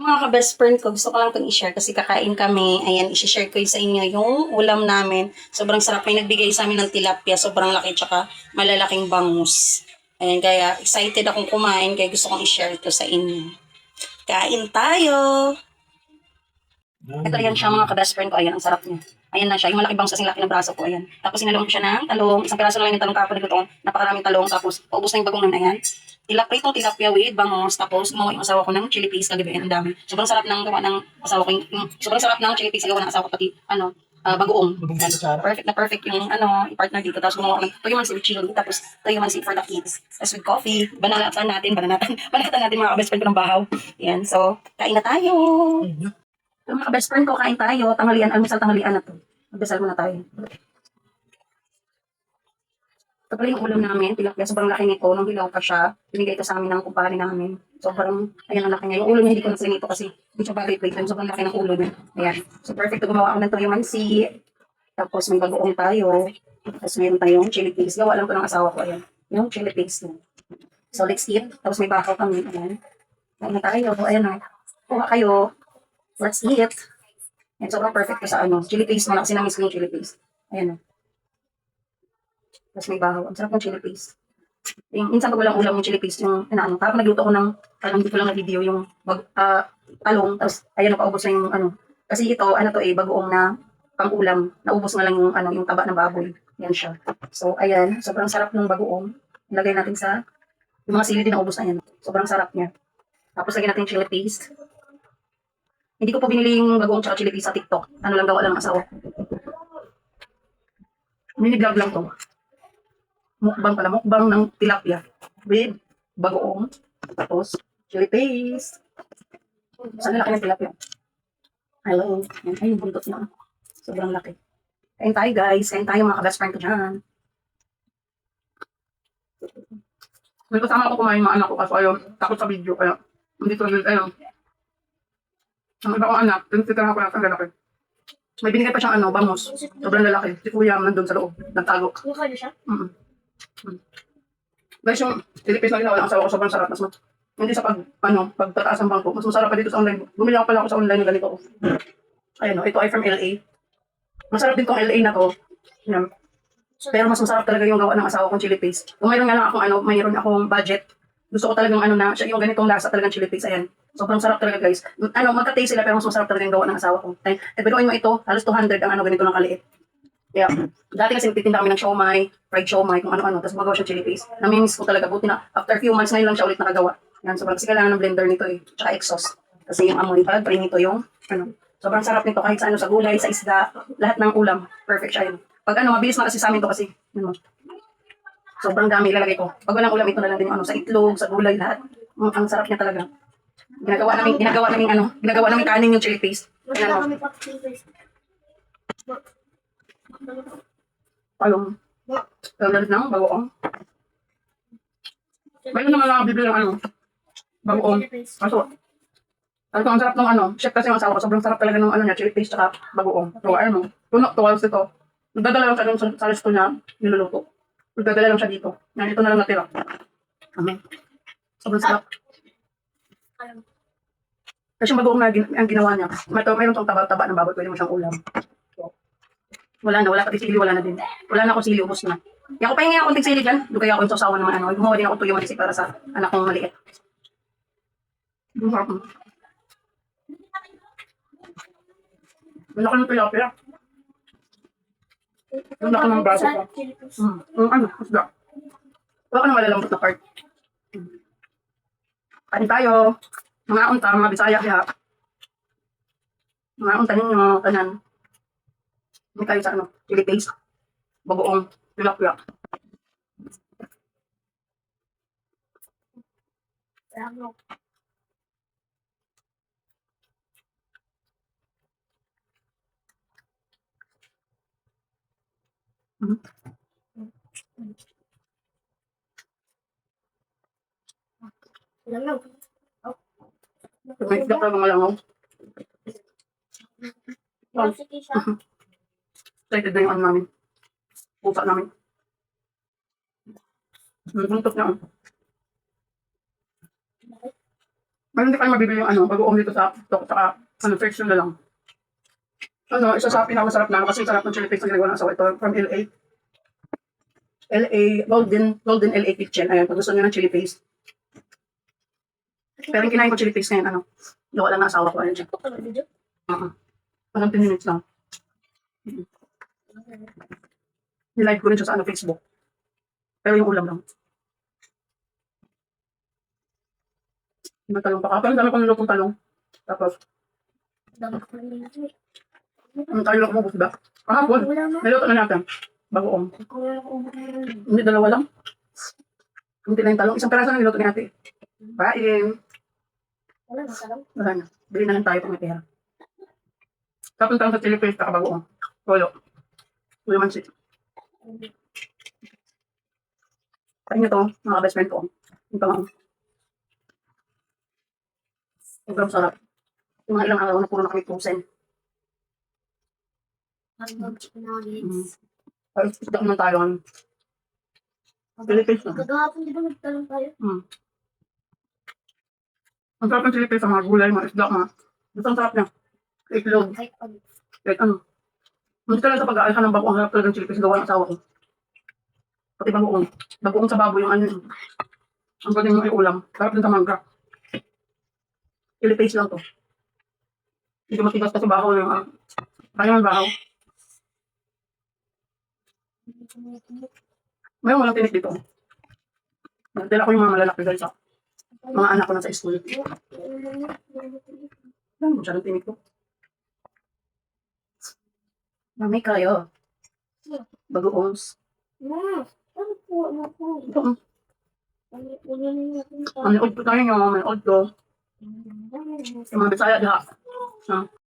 Mga ka-best friend ko, gusto ko lang itong i-share kasi kakain kami. Ayan, i-share ko sa inyo yung ulam namin. Sobrang sarap. May nagbigay sa amin ng tilapia. Sobrang laki tsaka malalaking bangus. Ayan, kaya excited akong kumain kaya gusto kong i-share to sa inyo. Kain tayo! Ito ayan siya mga ka-best friend ko. Ayan, ang sarap niya. Ayan na siya. Yung malaki bangus kasing laki ng braso ko. Ayan. Tapos sinalong ko siya ng talong. Isang piraso na lang yung talong kapag ko. Napakaraming talong. Tapos paubos na yung bagong namin. Ayan. Tilapia with bangus. Tapos gumawa yung asawa ko ng chili paste kagabi. Ang dami. Sobrang sarap ng gawa ng asawa ko. Sobrang sarap ng chili paste gawa ng asawa ko. Pati bagoong. Perfect na perfect yung i-partner dito. Tapos gumawa ko ng tuyo man si chili. Tapos tuyo man si for the kids. Tapos with coffee. Banatan natin mga best friend ko ng bahaw. Yan. So, kain na tayo. Yung mga best friend ko, kain tayo. Tanghalian, almusal tanghalian na to. Magdasal muna tayo. Ito pala yung ulam namin, tilapia. Sobrang laki nito. Nung hilaw pa siya, binigay ito sa amin ng kumpare namin. Sobrang, ayan ang laki niya. Yung ulo niya, hindi ko na nito kasi hindi siya bagay plate. Sobrang laki ng ulo niya. Ayan. So, perfect. Gumawa ako ng toyo mansi. Tapos may bagoong tayo. Tapos meron tayong chili paste. Gawa lang ko ng asawa ko. Ayan. Yung chili paste niya. So, let's eat. Tapos may bakaw kami. Ayan. Kain na tayo. Ayan o. Kuha kayo. Let's eat. Ayan, sobrang perfect ko sa chili paste mo na kasi na-miss ko yung chili paste. Ayan o. Tapos may bahaw. Ang sarap ng chili paste. Yung, minsan pag walang ulam yung chili paste, yung, parang nagluto ko ng, parang hindi ko lang na video yung talong, tapos, ayan, paubos na yung, kasi ito, bagoong na pang-ulam, naubos na lang yung, yung taba ng baboy. Yan siya. So, ayan, sobrang sarap ng bagoong. Ilagay natin yung mga sili din naubos na yan. Sobrang sarap niya. Tapos, lagyan natin chili paste. Hindi ko po binili yung bagoong tsaka chili paste sa TikTok. Ano lang gawa lang ng asawa. Mini-vlog lang to. Mukbang ng tilapia with bagoong, tapos chili paste. Saan laki ng tilapia? Hello. Yan, ay, yung buntot niya. Sobrang laki. Kain tayo guys. Kain tayo mga ka-best friend ko dyan. May kasama ko kumain mga anak ko kasi ayaw, takot sa video. Kaya, hindi ko ayaw. Ang iba kong anak, tinitirahan ko lang sa lalaki. May binigay pa siyang bangus. Sobrang lalaki. Si Kuya nandun sa loob. Nagtago. Mukha niya siya? Guys, yung Philippines na ginawa ng asawa ko sobrang sarap. Hindi sa pagtataas ng bangko. Mas masarap pa dito sa online. Bumili ako pala ako sa online ng ganito. Ayan o, ito ay from LA. Masarap din tong LA na to. Yan. Pero mas masarap talaga yung gawa ng asawa kong chili paste. Kung mayroon nga lang akong mayroon akong budget. Gusto ko talagang yung ganitong lasa talagang chili paste. Ayan. Sobrang sarap talaga guys. Magka-taste sila pero mas masarap talaga yung gawa ng asawa ko. Biruin mo ito, halos 200 ang ganito ng kaliit. Kaya, dati kasi nagtitinda kami ng siomai, fried siomai, kung ano-ano, tapos magawa siya chili paste. Namimiss ko talaga, buti na, after few months ngayon lang siya ulit nakagawa. Yan, sobrang kasi kailangan ng blender nito tsaka exhaust. Kasi yung amoy, pag-pray nito sobrang sarap nito kahit sa sa gulay, sa isda, lahat ng ulam, perfect siya yun. Pag mabilis na kasi sa amin to kasi, sobrang dami ilalagay ko. Pag walang ulam, ito na lang din yung sa itlog, sa gulay, lahat. Ang sarap niya talaga. Ginagawa namin kanin yung chili paste. Wala kami pa-chili paste. Palong. Talagang ng bagoong. Mayroon naman lang bibili ng bagoong. Kaso, ang sarap ng chef kasi yung asawa ko, sobrang sarap talaga ng niya, chili paste tsaka bagoong. So, tuno, tuwals ito. Nagdadala lang siya dun sa resto niya, niluluto. Nagdadala lang siya dito. Yan, ito na lang natira. Amen. Sobrang sarap. Kasi yung bagoong na ang ginawa niya, mayroon tong taba-taba ng baboy, pwede mo siyang ulam. Wala pati sili, wala na din. Wala na akong sili, ubos na. Kaya ako pahingi ako konting sili dyan. Doon kaya ako yung sausawan naman gumawa din ako tuyo mansi para sa anak kong maliit. Ang laki ng tilapia. Ang laki ng braso ko. Isda. Wala ka ng malalambot na part. Kain tayo. Mga unta, mga Bisaya kaya. Mga unta ninyo, tanan. Hindi tayo sa chili paste. Bagoong tilapia. Langaw. May isda talaga malangaw. Sige siya. Excited na yung namin. Pusa namin. Buntot niya. Meron hindi kayo mabibili yung ano, bagoong dito sa TikTok, tsaka ano, search nyo na lang. Ano, isa sa pinakamasarap na, kasi sarap ng chili paste na ginagawa ng asawa. Ito, from LA. LA, Golden LA Kitchen. Ayan, pag gusto nyo ng chili paste. Pero yung kinain ko chili paste ngayon, ano, gawa lang ng asawa ko. Ayan siya. Ito ka video? Parang 10 minutes lang. Nilive ko rin siya sa ano, Facebook. Pero yung ulam lang. May talong pa ka. Pero ang dami ko nilutong talong. Tapos, Dami ko lang dito eh. ang tayo lang kumubos ba? Kahapon, Wala na. niluto na natin. Bagoong. Wala akong meron. Hindi, dalawa lang. Kunti na yung talong. Isang peraso na niluto ni ate. Kain. Wala na sarap. Wala na. Bili na lang tayo pang may pera. Tapos tayo sa chili paste, kakabagoong. Toyo. Toyo mansi. Kain nyo to, mga best friend ko. Yung pang sobrang sarap. Yung mga ilang araw na puro na kami pusen. Hotdog nuggets. Tapos isda naman tayo. Chili paste lang. Kagahapon di ba nagtalong tayo? Ang sarap ng chili paste sa mga gulay, mga isda, mga. Basta ang sarap niya. Itlog. Kahit ano. Kahit ano. Hindi talaga sa pag-aalsa ng bagoong, ang sarap talaga ng chili paste gawa ng asawa ko. Pati bagoong. Bagoong sa baboy yung ano yun. Ang galing mo ay ulam. Sarap din sa mangga. Chili paste lang to. Hindi ko matigas kasi bahaw na yung kaya man bahaw. May walang tinik dito. Nagtila ko yung mga malalaki guys. Mga anak ko na sa school. Ano mo siya ng tinik ko? Mami kayo. Bagoongs. Ano po? Ano po? Ito, Ano natin ano old ko tayo nyo, may old ko. Yung mga bisaya diha.